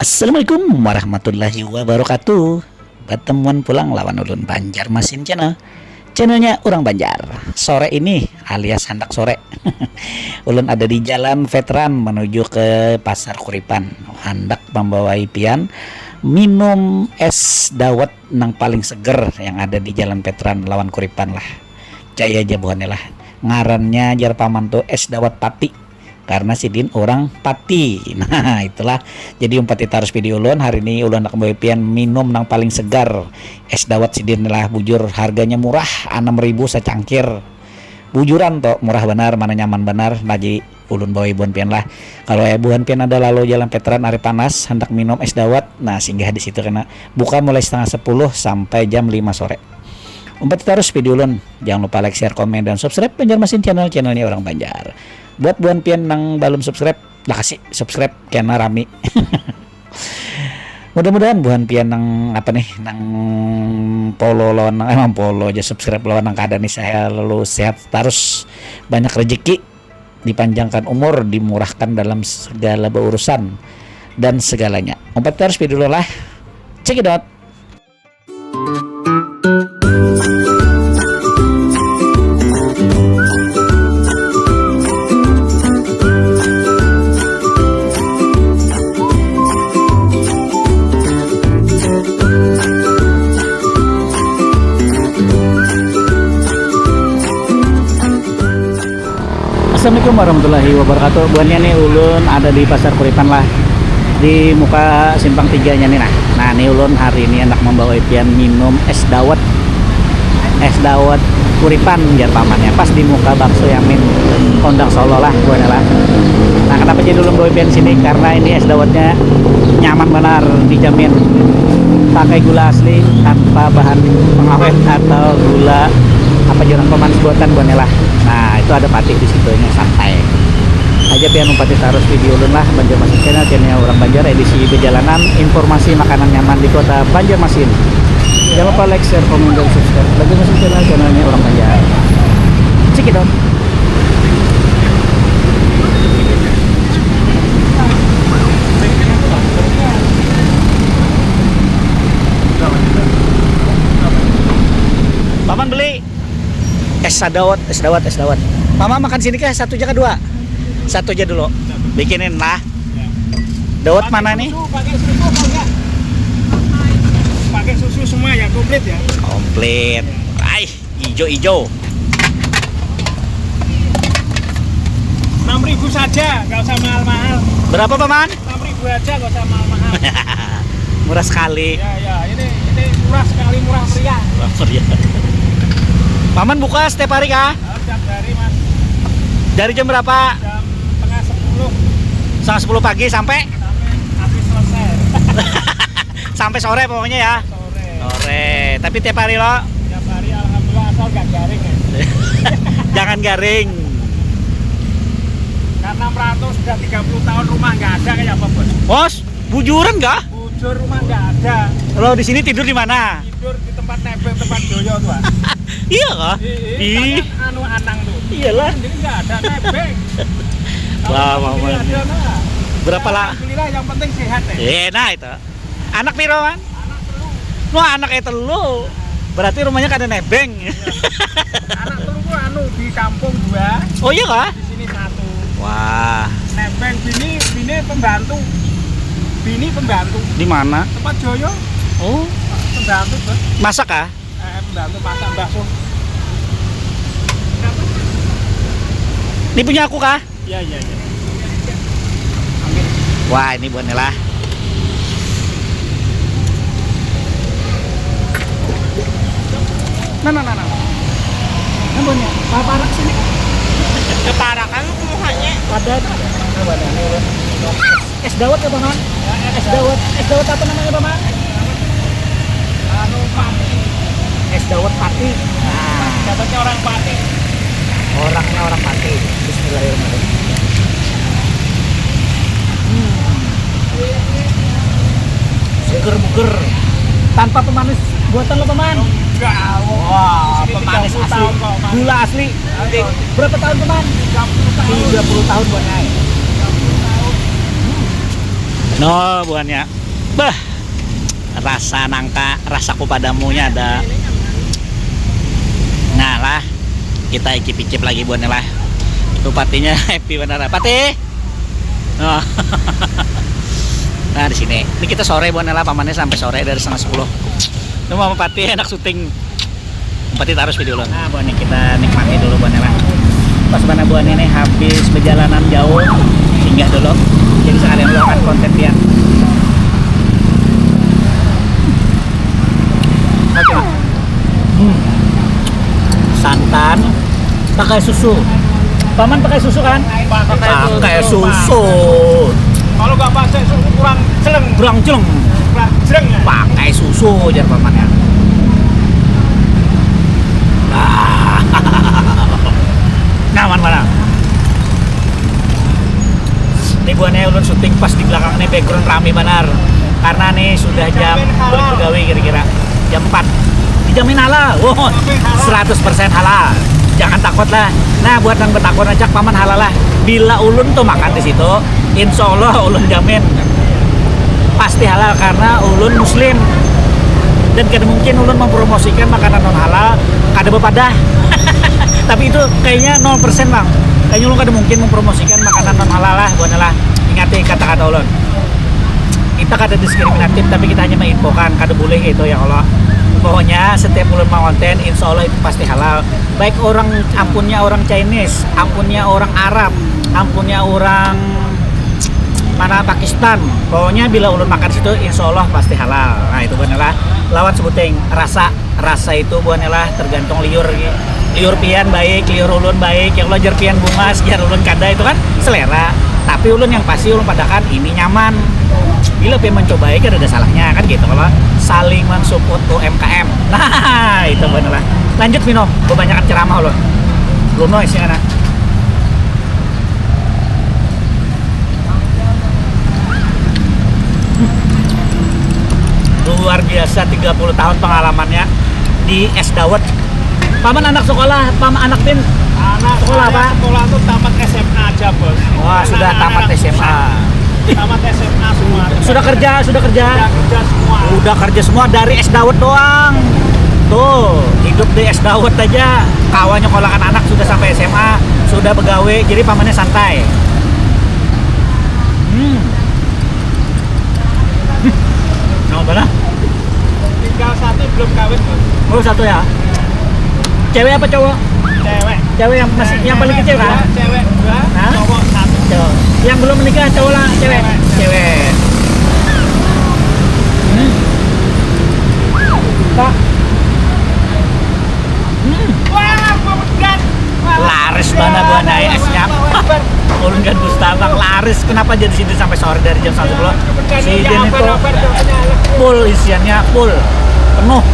Assalamualaikum warahmatullahi wabarakatuh. Pertemuan pulang lawan ulun Banjarmasin channelnya orang Banjar. Sore ini alias handak sore ulun ada di jalan veteran menuju ke pasar Kuripan, hendak membawa pian minum es dawet nang paling seger yang ada di jalan veteran lawan Kuripan lah. Jaya aja bukannya lah ngarannya jar paman tuh es dawet pati, karena sidin orang Pati. Nah itulah jadi umpati tarus video ulun hari ini ulun nak membawa pian minum nang paling segar es dawet sidin lah. Bujur harganya murah 6.000 secangkir, bujuran toh murah benar, mana nyaman benar. Nah jadi ulun bawa ibuan pian lah. Kalau ibuan pian ada lalu jalan veteran hari panas hendak minum es dawet, nah singgah di situ karena buka mulai setengah 10 sampai jam 5 sore. Umpati tarus video ulun, jangan lupa like, share, komen, dan subscribe Banjarmasin channelnya orang Banjar. Buat buan pian nang belum subscribe lah kasih subscribe karena rame. Mudah-mudahan buan pian nang apa nih nang polo lawan emang polo aja subscribe lawan nang keadaan nih saya lalu sehat terus, banyak rezeki, dipanjangkan umur, dimurahkan dalam segala urusan dan segalanya. Umpat terus video dulu lah, check it out. Assalamualaikum warahmatullahi wabarakatuh. Buannya nih ulun ada di pasar Kuripan lah, di muka simpang 3 nya nih. Nah nih ulun hari ini hendak membawa pian minum es dawet Kuripan biar pamannya pas di muka bakso Yamin Kondang Solo lah buannya lah. Nah kenapa jadi ulun bawa pian sini, karena ini es dawetnya nyaman benar, dijamin pakai gula asli tanpa bahan pengawet atau gula apa jurang pemanis buatan buannya lah. Nah itu ada pati di situnya, santai aja pian umpati tarus video ulun lah. Banjarmasin channelnya orang Banjar, edisi perjalanan informasi makanan nyaman di kota Banjarmasin. Jangan lupa like, share, komen, dan subscribe Banjarmasin channelnya orang Banjar. Check it out. Paman beli es dawet. Mama makan sini kah? Satu aja ke dua? Satu aja dulu. Bikinin lah. Dawet mana nih? Pakai susu apa enggak? Pakai susu semua ya, komplit ya? Komplit. Ay, ijo. 6.000 saja, nggak usah mahal-mahal. Berapa paman? 6.000 aja, nggak usah mahal-mahal. Murah sekali. Ya, ini murah sekali, murah meriah. Paman buka setiap hari kah? Setiap hari mas. Dari jam berapa? Jam setengah 10 pagi sampai habis selesai. sampai sore pokoknya ya. Sore. Tapi tiap hari lo? Tiap hari alhamdulillah, asal nggak garing ya. Jangan garing. Karena merantau sudah 30 tahun, rumah nggak ada kayak apa bos? Bos, bujuran kah? Bujur rumah nggak ada. Lo di sini tidur di mana? Tidur di tempat nebeng, tempat joyo tuh. Iya kah? Ih, anu anang tuh. Iyalah. Jadi nggak ada nebeng. Wah, mama. Berapa lah? Alhamdulillah, yang penting sehat ya. Nah itu. Anak piro man? Anak telu. Wah, anaknya telu. Berarti rumahnya kada nebeng. Anak telu ku anu di kampung 2. Oh iya kah? Di sini 1. Wah. Nebeng bini pembantu. Bini pembantu. Di mana? Tempat joyo. Oh, Pembantu, Bos. masak kah? Pembantu masak bakso. Ini punya aku kah? Iya. Wah, ini buat Nela. Nah. Namanya, parak sini. Keparakan lu mukanya. Padat. Es dawet ya, Paman? Es dawet apa namanya, Paman? Anu Pati. Es dawet Pati. Nah, Katanya orang Pati. orangnya orang Pati. Bismillahirrahmanirrahim. Seger-buger. Tanpa pemanis buatan lo, Paman? Enggak. Wah, Di sini pemanis 30 asli. tahun kok, Mas. Gula asli. Berapa tahun, Paman? 30 tahun. 30 tahun buatnya. No, buahnya. Bah, rasa nangka, rasaku padamunya ada. Nah lah, kita icip-icip lagi buahnya lah. Tuh patinya happy benar. Pati. Oh. Nah di sini. Ini kita sore buahnya lah, pamannya sampai sore dari setengah 10. Itu mama Pati enak syuting. Pati taruh video dulu. Nah buahnya kita nikmati dulu buahnya lah. Pas mana buahnya ini habis perjalanan jauh, singgah dulu. Jadi sekalian melakukan konten dia. Oke. Santan pakai susu. Paman pakai susu kan? Pakai susu. Kalau nggak pakai susu kurang celeng. Kurang celeng. Kurang celeng ya. Pakai susu jar paman ya. Nah, mana? Ini buahnya ulun syuting pas di belakang nih background rame benar. Karena nih sudah jam bergawe kira-kira jam 4. Dijamin halal. Wow, 100% halal. Jangan takut lah. Nah, buat yang bertakut aja paman halal lah. Bila ulun tuh makan di situ, insya Allah ulun jamin pasti halal karena ulun muslim. Dan kada mungkin ulun mempromosikan makanan non halal kada bepadah. Tapi itu kayaknya 0% bang. Kayaknya ulun kada mungkin mempromosikan makanan non halal lah. Buat lah. Ingati kata-kata ulun. Kita kada diskriminatif tapi kita hanya menginfokan kada boleh itu ya Allah. Pokoknya setiap ulun mau konten insya Allah itu pasti halal. Baik orang ampunnya orang Chinese, ampunnya orang Arab, ampunnya orang mana Pakistan. Pokoknya bila ulun makan situ insya Allah pasti halal. Nah itu bener lah. Lawan sebuting rasa itu buahnya lah tergantung liur pian baik, liur ulun baik. Yang belajar pian bunga, sejar ulun kada itu kan selera. Tapi ulun yang pasti ulun padakan ini nyaman. Bila pian mencoba kan ada salahnya kan gitu kalau saling mensupport UMKM. Nah itu bener lah. Lanjut Vino, kebanyakan ceramah ulun. Belum noise ya anak. Luar biasa 30 tahun pengalamannya di es dawet. Paman anak sekolah, paman anak pin Anak sekolah apa? Sekolah tuh tamat SMA aja bos. Wah sudah tamat SMA. Tamat SMA semua. Sudah kerja. Udah kerja semua. Udah kerja semua dari es dawet doang. Tuh hidup di es dawet aja. Kawannya nyekolakan anak sudah sampai SMA, sudah begawe. Jadi pamannya santai. Nah, mana? Tinggal satu belum kawin bos. Oh satu ya. Cewek apa cowok? Cewek. Cewek yang masih yang paling kecil kan? Cewek dua, Hah? cowok satu. Cowok. Yang belum menikah cowok lah, cewek. Cewek. Pak. Wah, pemegat. Laris mana buana esnya. Ulun kan Gustabang laris. Kenapa jadi sini sampai sore dari jam 1 pulang? Si Den itu full isiannya full penuh.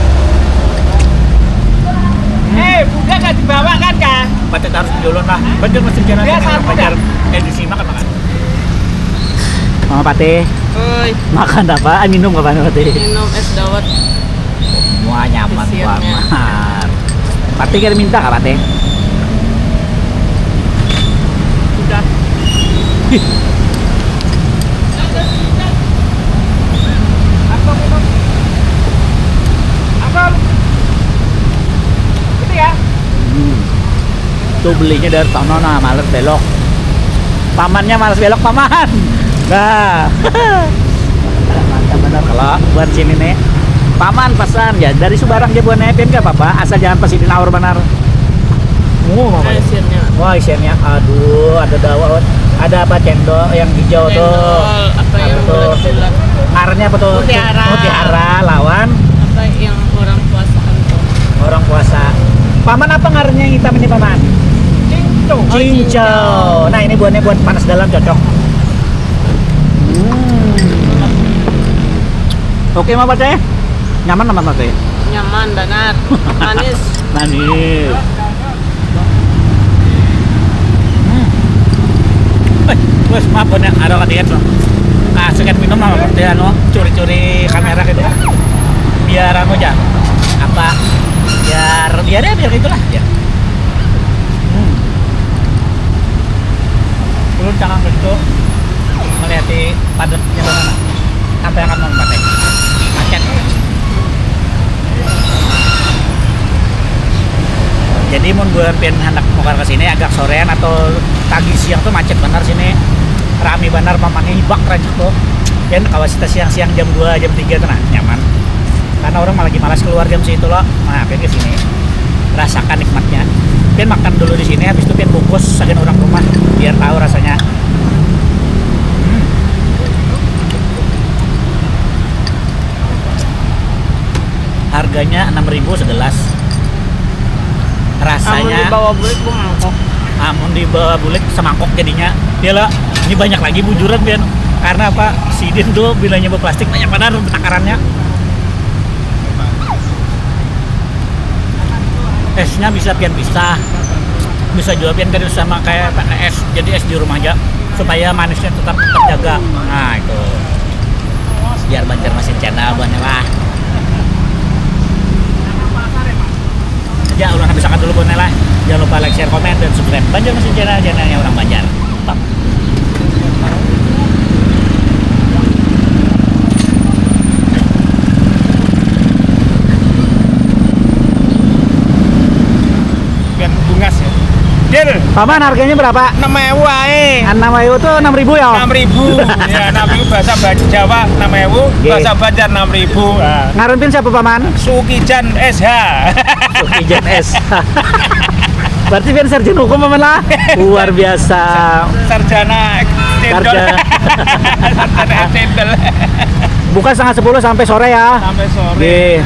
Budak gak dibawa kan kak? Batet harus dulu lah. Bener mesti jalan Dia dengan satu, pajar. Edisi makan. Mama Pate, Oi, makan apa? Minum apa Pate? minum es dawet. Semua nyaman Isiannya. banget. Pate kira minta kak Pate? Udah. Apa minum? Apa? Itu ya? Tuh belinya dari sono nah, males belok. Pamannya males belok paman. Nah. Mantap bener kalau buat sini nih. Paman pesan ya dari Subarang dia buat nepin gak apa-apa, asal jangan pas di nawar benar. Mama. Hasilnya. Wah isiannya, aduh ada dawa, ada apa cendol yang hijau tuh. Cendol, apa yang tuh? bulat-bulat. Ngarannya apa tuh? Mutiara. Mutiara lawan Apa yang orang puasa tuh? orang puasa. Paman apa ngarannya yang hitam ini paman? Cincau. Cincau. Nah ini buahnya buat panas dalam cocok. Oke Mama Teh, nyaman Mama Teh. Nyaman, benar. Manis. Manis. Bos maaf ya, ada katikan loh. Ah, sekat minum sama seperti anu, curi-curi kamera gitu. Biar anu aja. Apa? Biar itulah ya. Belum cangang gitu. Melihat padatnya sana. Jadi mun bulan pian hendak mau ke sini agak sorean atau pagi siang tuh macet benar sini. Rame benar pamannya hibak rancak tuh. Pian kapasitas siang-siang jam 2, jam 3 tuh nah nyaman. Karena orang malah lagi malas keluar jam segitu loh. Nah, pian ke sini. Rasakan nikmatnya. Pian makan dulu di sini habis itu pian bungkus sebagian orang rumah biar tahu rasanya. Harganya 6.000 segelas. Rasanya Amun dibawa bulik ku mangkok. amun dibawa bulik semangkok jadinya. Dia lah, ini banyak lagi bujuran pian. Karena apa? Sidin tuh bila nyoba plastik banyak benar takarannya. Esnya bisa pian pisah. Bisa juga pian kan sama kayak es. Jadi es di rumah aja supaya manisnya tetap terjaga. Nah, itu. Biar Banjarmasin channel buatnya lah. Ya, ulang bisa kan dulu buatnya lah. Jangan lupa like, share, komen, dan subscribe Banjarmasin channel, channelnya orang Banjar. Top. Biar bungas ya. Deal. Paman harganya berapa? 6.000 ae. 6.000 tuh 6.000 ya? 6.000. Ya, 6.000 bahasa Jawa 6.000, Oke. bahasa Banjar 6.000. Nah. Ngarepin siapa paman? Sukijan SH. Ijen S. Berarti pian sarjana hukum paman lah. Luar biasa. Sarjana cendol. Sarjana cendol. Buka setengah 10 sampai sore ya. Sampai sore. Nggih.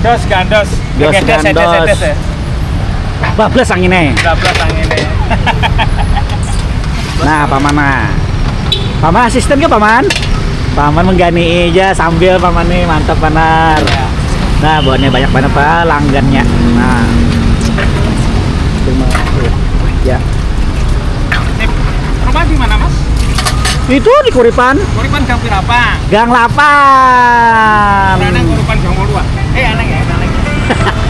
Dos gandos. Dos Gedes, gandos. sedes, sedes, ya. Bablas anginnya. Dablas angin ya. Nah, paman nah. Paman asisten ke paman? Paman menggani aja sambil paman nih mantap benar. Nah, buahnya banyak banget pak langgannya. Nah. Terima kasih. Ya. Ini rumah di mana, Mas? Itu di Kuripan, Kuripan Gang Pirapa. Gang 8. Anak Kuripan Gang 2. Anak ya, anak.